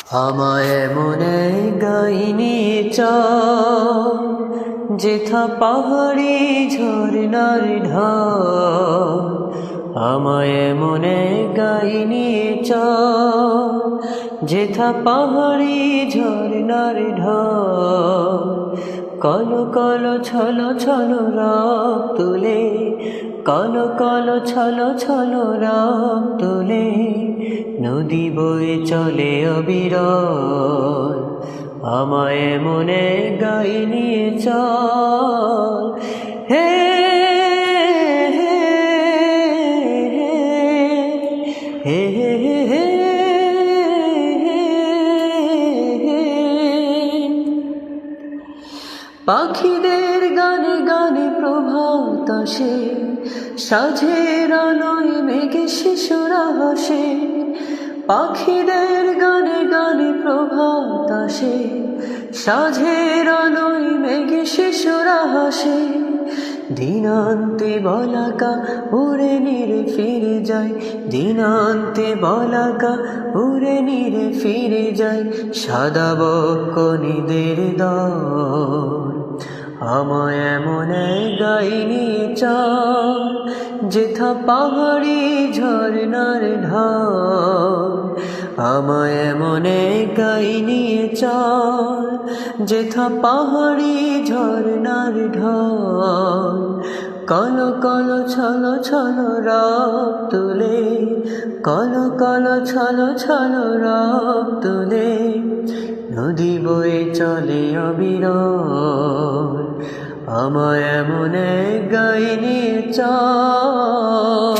আমায় মনে গাইনি চল যেথা পাহাড়ি ঝরনার ঢল। আমায় মনে গাইনি চল যেথা পাহাড়ি ঝরনার ঢল। কলো কলো ছলো ছলো রাত তুলে, কলো কলো ছলো ছলো রাত তুলে, নদী বয়ে চলে অবিরল। আমায় মনে গাইনি চল হে হে হে হে হে পাখিদের গানে গানে প্রভাত আসে, সাঁঝের আলোয় মেঘে শিশুরা হাসে। পাখিদের গানে গানে প্রভাত আসে, সাঁঝের আলোয় মেঘে শিশুরা হাসে। দিনান্তে বলাকা উড়ে নিরে ফিরে যায়, দিনান্তে বলাকা উড়ে নিরে ফিরে যায় সাদা বকনিদের দল। আমায় মনে গাইনি চল যেথা পাহাড়ি ঝরনার ঢল। আমায় মনে গাইনি চল যেথা পাহাড়ি ঝরনার ঢল। কলো কলো ছলো ছলো রাত তুলে, কলো কলো ছলো ছলো রাত তুলে, নদী বয়ে চলে অবিরল। আমায় মনে গাইনি চল।